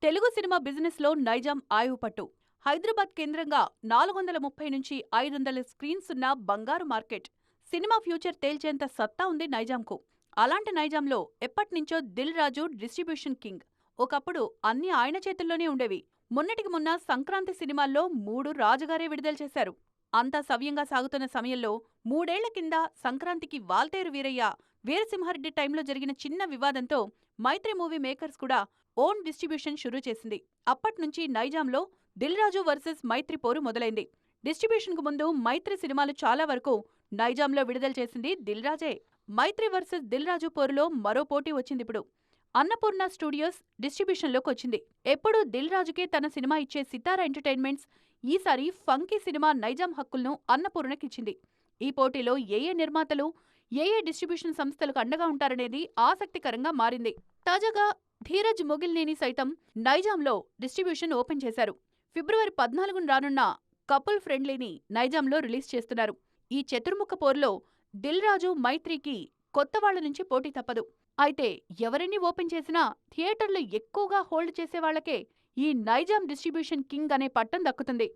Telugu cinema బిజినెస్లో నైజాం ఆయువుపట్టు. హైదరాబాద్ కేంద్రంగా 430 నుంచి 500 స్క్రీన్స్ ఉన్న బంగారు మార్కెట్. సినిమా ఫ్యూచర్ తేల్చేంత సత్తా ఉంది నైజాంకు. అలాంటి నైజాంలో ఎప్పట్నుంచో దిల్ రాజు డిస్ట్రిబ్యూషన్ కింగ్. ఒకప్పుడు అన్నీ ఆయన చేతుల్లోనే ఉండేవి. మొన్నటికి మొన్న సంక్రాంతి సినిమాల్లో 3 రాజుగారే విడుదల చేశారు. అంతా సవ్యంగా సాగుతున్న సమయంలో 3 ఏళ్ల కింద సంక్రాంతికి వాల్తేరు వీరయ్య, వీరసింహారెడ్డి టైంలో జరిగిన చిన్న వివాదంతో మైత్రి మూవీ మేకర్స్ కూడా ఓన్ డిస్ట్రిబ్యూషన్ షురూ చేసింది. అప్పట్నుంచి నైజాంలో దిల్ రాజు వర్సెస్ మైత్రి పోరు మొదలైంది. డిస్ట్రిబ్యూషన్కు ముందు మైత్రి సినిమాలు చాలా వరకు నైజాంలో విడుదల చేసింది దిల్ రాజే. మైత్రి వర్సెస్ దిల్ రాజు పోరులో మరో పోటీ వచ్చిందిప్పుడు. అన్నపూర్ణ స్టూడియోస్ డిస్ట్రిబ్యూషన్లోకి వచ్చింది. ఎప్పుడూ దిల్ రాజుకే తన సినిమా ఇచ్చే సితారా ఎంటర్టైన్మెంట్స్ ఈసారి ఫంకీ సినిమా నైజాం హక్కులను అన్నపూర్ణకిచ్చింది. ఈ పోటీలో ఏ నిర్మాతలు, ఏ డిస్ట్రిబ్యూషన్ సంస్థలకు అండగా ఉంటారనేది ఆసక్తికరంగా మారింది. తాజాగా ధీరజ్ మొగిల్నేని సైతం నైజాంలో డిస్ట్రిబ్యూషన్ ఓపెన్ చేశారు. ఫిబ్రవరి 14న రానున్న కపుల్ ఫ్రెండ్లీని నైజాంలో రిలీజ్ చేస్తున్నారు. ఈ చతుర్ముఖ పోరులో దిల్ రాజు, మైత్రికి కొత్త వాళ్ల నుంచి పోటీ తప్పదు. అయితే ఎవరిని ఓపెన్ చేసినా థియేటర్లు ఎక్కువగా హోల్డ్ చేసేవాళ్లకే ఈ నైజాం డిస్ట్రిబ్యూషన్ కింగ్ అనే పట్టం దక్కుతుంది.